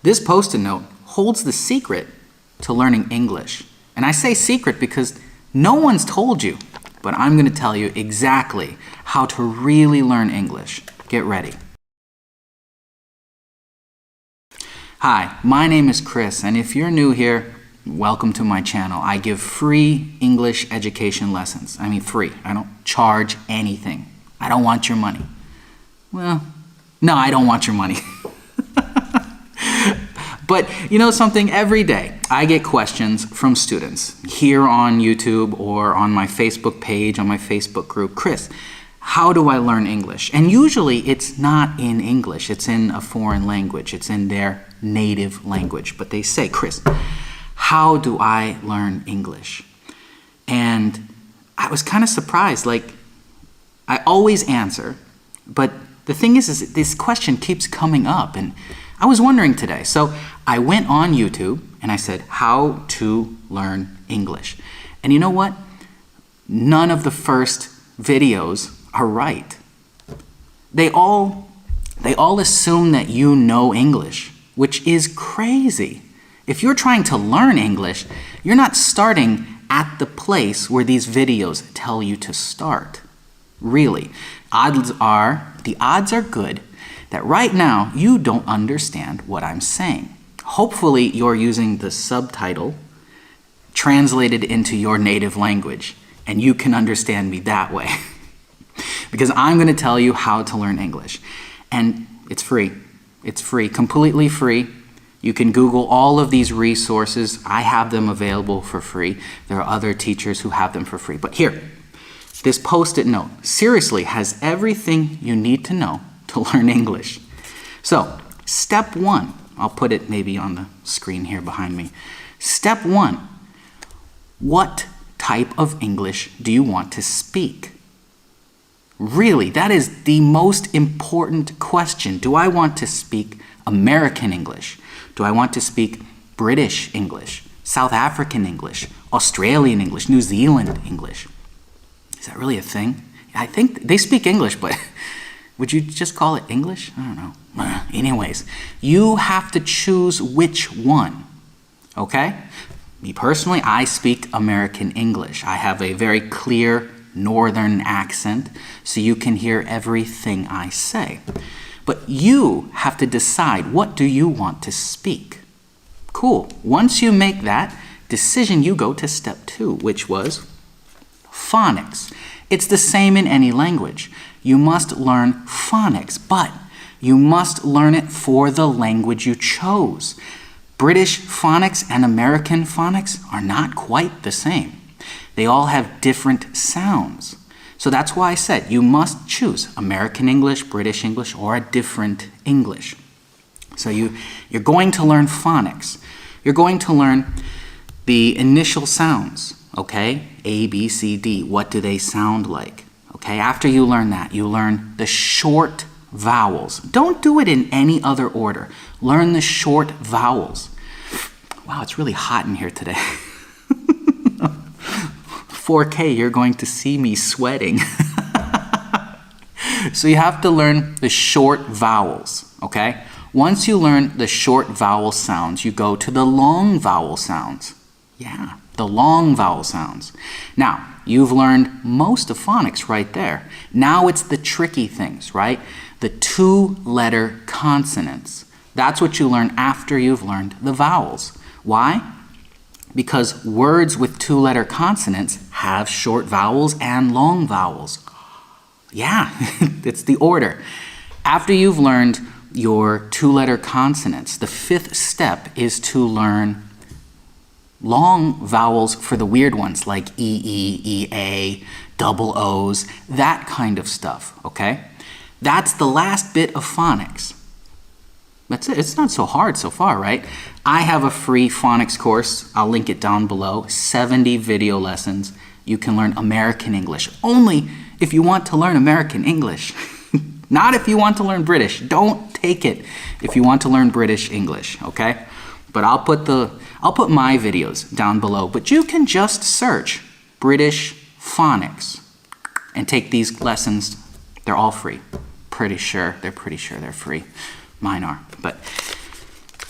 This Post-it note holds the secret to learning English. And I say secret because no one's told you, but I'm going to tell you exactly how to really learn English. Get ready. Hi, my name is Chris, and if you're new here, welcome to my channel. I give free English education lessons. I mean free. I don't charge anything. I don't want your money. Well, no, I don't want your money. But you know something? Every day I get questions from students here on YouTube or on my Facebook page, on my Facebook group. Chris, how do I learn English? And usually it's not in English. It's in a foreign language. It's in their native language. But they say, Chris, how do I learn English? And I was kind of surprised. Like, I always answer, but the thing is this question keeps coming up, and I was wondering today. So I went on YouTube and I said, how to learn English. And you know what? None of the first videos are right. They all assume that you know English, which is crazy. If you're trying to learn English, you're not starting at the place where these videos tell you to start. Really, the odds are good that right now you don't understand what I'm saying. Hopefully you're using the subtitle translated into your native language and you can understand me that way. Because I'm going to tell you how to learn English. And it's free. It's free, completely free. You can Google all of these resources. I have them available for free. There are other teachers who have them for free. But here, this Post-it note seriously has everything you need to know to learn English. So, step one, I'll put it maybe on the screen here behind me. Step one, what type of English do you want to speak? Really, that is the most important question. Do I want to speak American English? Do I want to speak British English, South African English, Australian English, New Zealand English? Is that really a thing? I think they speak English, but would you just call it English? I don't know. Anyways, you have to choose which one, okay? Me personally, I speak American English. I have a very clear northern accent, so you can hear everything I say. But you have to decide, what do you want to speak? Cool. Once you make that decision, you go to step two, which was phonics. It's the same in any language. You must learn phonics, but you must learn it for the language you chose. British phonics and American phonics are not quite the same. They all have different sounds. So that's why I said you must choose American English, British English, or a different English. So you're going to learn phonics. You're going to learn the initial sounds, okay? A, B, C, D. What do they sound like? Okay, after you learn that, you learn the short vowels. Don't do it in any other order. Learn the short vowels. Wow, it's really hot in here today. 4K, you're going to see me sweating. So you have to learn the short vowels, okay? Once you learn the short vowel sounds, you go to the long vowel sounds. Yeah, the long vowel sounds. Now, you've learned most of phonics right there. Now it's the tricky things, right? The two-letter consonants. That's what you learn after you've learned the vowels. Why? Because words with two-letter consonants have short vowels and long vowels. Yeah, it's the order. After you've learned your two-letter consonants, the fifth step is to learn long vowels for the weird ones like E-E, E-A, double O's, that kind of stuff, okay? That's the last bit of phonics. That's it. It's not so hard so far, right? I have a free phonics course. I'll link it down below. 70 video lessons. You can learn American English. Only if you want to learn American English. Not if you want to learn British. Don't take it if you want to learn British English, okay? But I'll put my videos down below. But you can just search British phonics and take these lessons. They're all free. They're pretty sure they're free. Mine are. But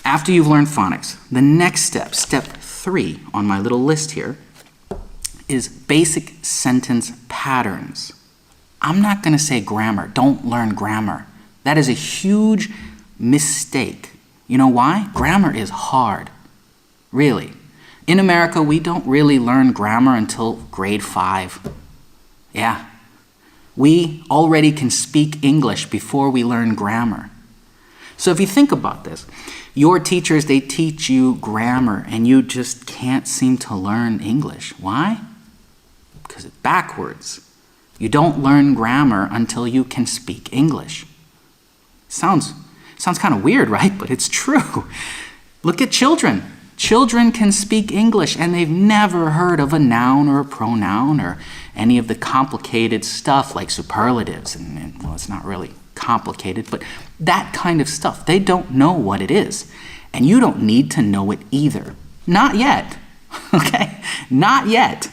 After you've learned phonics, the next step, step 3 on my little list here, is basic sentence patterns. I'm not going to say grammar. Don't learn grammar. That is a huge mistake. You know why? Grammar is hard. Really. In America, we don't really learn grammar until grade 5. Yeah. We already can speak English before we learn grammar. So if you think about this, your teachers, they teach you grammar and you just can't seem to learn English. Why? Because it's backwards. You don't learn grammar until you can speak English. Sounds kind of weird, right? But it's true. Look at children. Children can speak English and they've never heard of a noun or a pronoun or any of the complicated stuff like superlatives. And well, it's not really complicated, but that kind of stuff. They don't know what it is. And you don't need to know it either. Not yet. Okay? Not yet.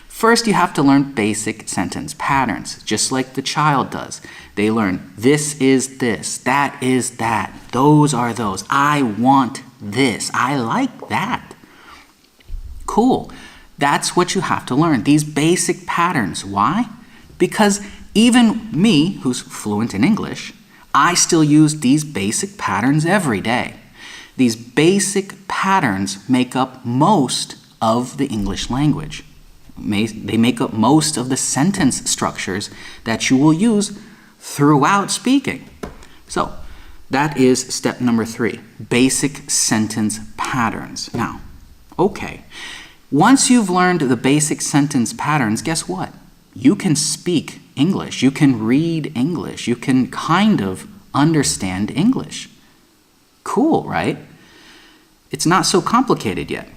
First, you have to learn basic sentence patterns, just like the child does. They learn this is this, that is that, those are those, I want this, I like that. Cool. That's what you have to learn, these basic patterns. Why? Because even me, who's fluent in English, I still use these basic patterns every day. These basic patterns make up most of the English language. They make up most of the sentence structures that you will use throughout speaking. So that is step number 3, basic sentence patterns. Now, okay, once you've learned the basic sentence patterns, guess what? You can speak English. You can read English. You can kind of understand English. Cool, right? It's not so complicated yet.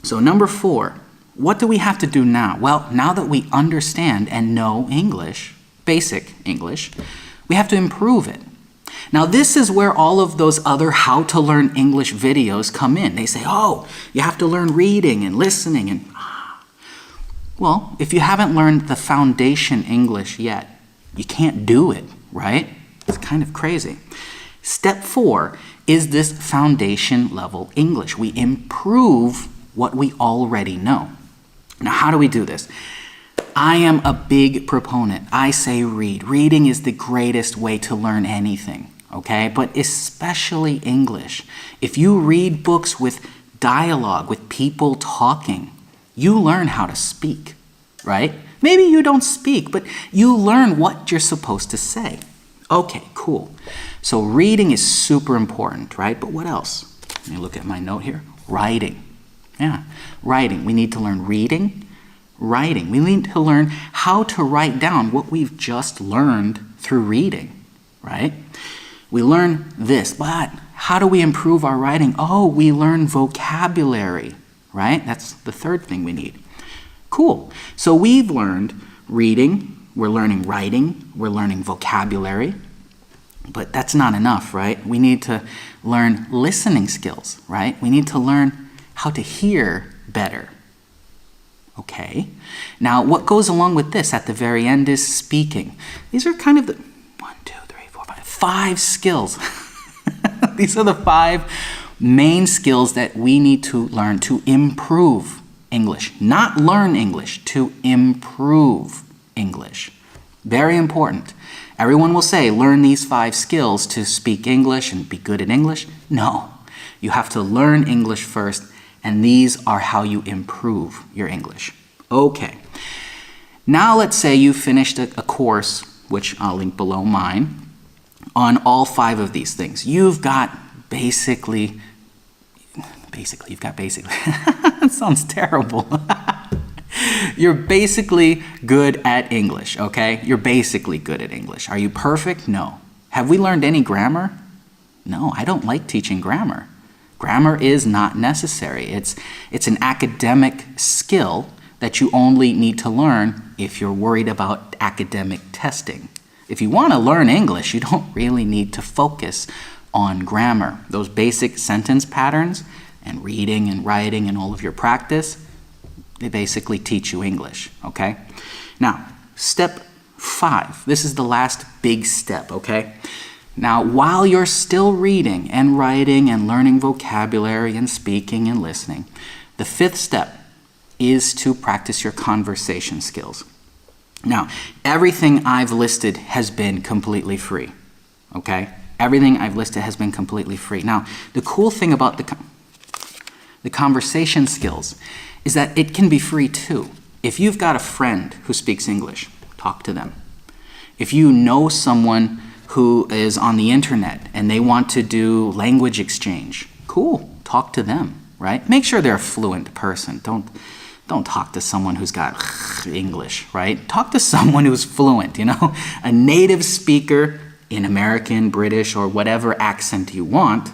So number 4, what do we have to do now? Well, now that we understand and know English, basic English, we have to improve it. Now, this is where all of those other how to learn English videos come in. They say, oh, you have to learn reading and listening. And well, if you haven't learned the foundation English yet, you can't do it, right? It's kind of crazy. Step 4 is this foundation level English. We improve what we already know. Now, how do we do this? I am a big proponent. I say read. Reading is the greatest way to learn anything, okay? But especially English. If you read books with dialogue, with people talking, you learn how to speak, right? Maybe you don't speak, but you learn what you're supposed to say. Okay, cool. So reading is super important, right? But what else? Let me look at my note here. Writing. Yeah, writing. We need to learn reading, writing. We need to learn how to write down what we've just learned through reading, right? We learn this, but how do we improve our writing? Oh, we learn vocabulary, right? That's the third thing we need. Cool. So we've learned reading, we're learning writing, we're learning vocabulary, but that's not enough, right? We need to learn listening skills, right? We need to learn how to hear better. Okay. Now, what goes along with this at the very end is speaking. These are kind of the 5 skills. These are the 5 main skills that we need to learn to improve English. Not learn English, to improve English. Very important. Everyone will say, learn these 5 skills to speak English and be good at English. No. You have to learn English first, and these are how you improve your English. Okay. Now let's say you finished a course, which I'll link below mine, on all 5 of these things. You've got basically, it sounds terrible. You're basically good at English, okay? You're basically good at English. Are you perfect? No. Have we learned any grammar? No, I don't like teaching grammar. Grammar is not necessary. It's an academic skill that you only need to learn if you're worried about academic testing. If you want to learn English, you don't really need to focus on grammar. Those basic sentence patterns and reading and writing and all of your practice, they basically teach you English, okay? Now, step 5. This is the last big step, okay? Now, while you're still reading and writing and learning vocabulary and speaking and listening, the fifth step is to practice your conversation skills. Now, everything I've listed has been completely free, okay? Everything I've listed has been completely free. Now, the cool thing about the conversation skills is that it can be free too. If you've got a friend who speaks English, talk to them. If you know someone who is on the internet and they want to do language exchange, cool, talk to them, right? Make sure they're a fluent person. Don't talk to someone who's got English, right? Talk to someone who's fluent, a native speaker in American, British, or whatever accent you want.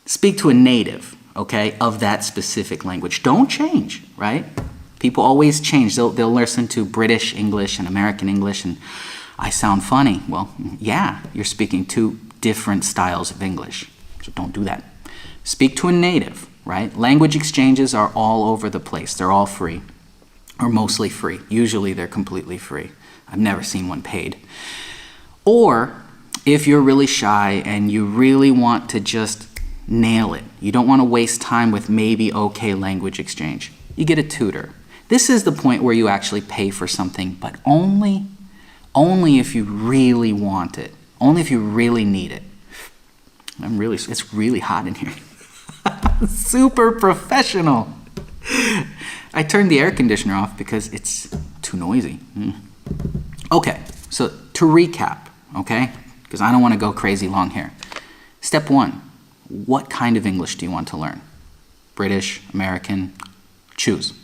Speak to a native, okay, of that specific language. Don't change, right? People always change. They'll listen to British English and American English, and I sound funny. Well, yeah, you're speaking two different styles of English, so don't do that. Speak to a native, right? Language exchanges are all over the place. They're all free, or mostly free. Usually they're completely free. I've never seen one paid. Or if you're really shy and you really want to just nail it, you don't want to waste time with maybe okay language exchange, you get a tutor. This is the point where you actually pay for something, but only if you really want it, only if you really need it. It's really hot in here. Super professional. I turned the air conditioner off because it's too noisy. Okay, so to recap, okay, because I don't want to go crazy long here. Step one, what kind of English do you want to learn? British, American? Choose,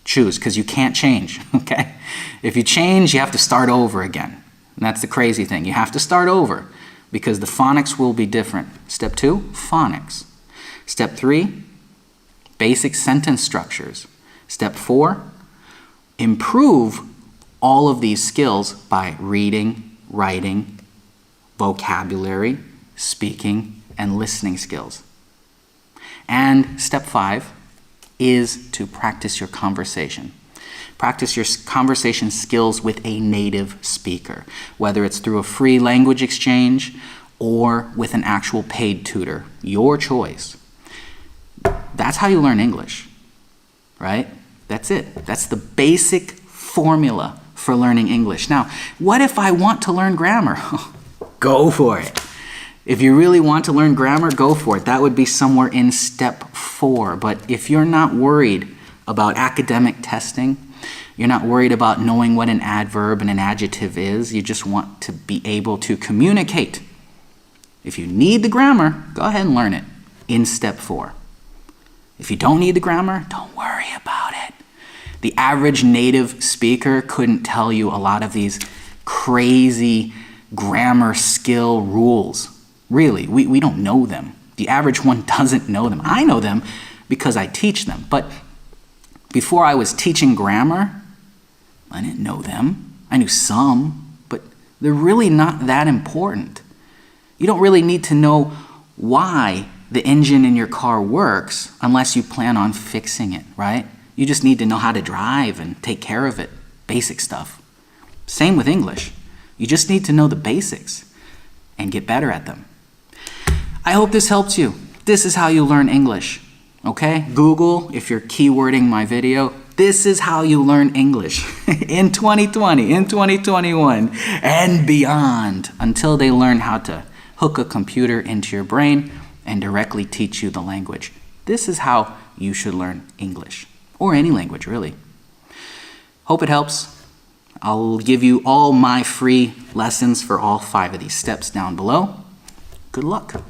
because you can't change, okay? If you change, you have to start over again. And that's the crazy thing. You have to start over because the phonics will be different. Step two, phonics. Step three, basic sentence structures. Step four, improve all of these skills by reading, writing, vocabulary, speaking, and listening skills. And step five is to practice your conversation. Practice your conversation skills with a native speaker, whether it's through a free language exchange or with an actual paid tutor, your choice. That's how you learn English, right? That's it. That's the basic formula for learning English. Now, what if I want to learn grammar? Go for it. If you really want to learn grammar, go for it. That would be somewhere in step 4. But if you're not worried about academic testing, you're not worried about knowing what an adverb and an adjective is, you just want to be able to communicate. If you need the grammar, go ahead and learn it in step 4. If you don't need the grammar, don't worry about it. The average native speaker couldn't tell you a lot of these crazy grammar skill rules. Really, we don't know them. The average one doesn't know them. I know them because I teach them. But before I was teaching grammar, I didn't know them. I knew some, but they're really not that important. You don't really need to know why the engine in your car works unless you plan on fixing it, right? You just need to know how to drive and take care of it. Basic stuff. Same with English. You just need to know the basics and get better at them. I hope this helps you. This is how you learn English, okay? Google, if you're keywording my video, this is how you learn English in 2020, in 2021, and beyond, until they learn how to hook a computer into your brain and directly teach you the language. This is how you should learn English, or any language, really. Hope it helps. I'll give you all my free lessons for all 5 of these steps down below. Good luck.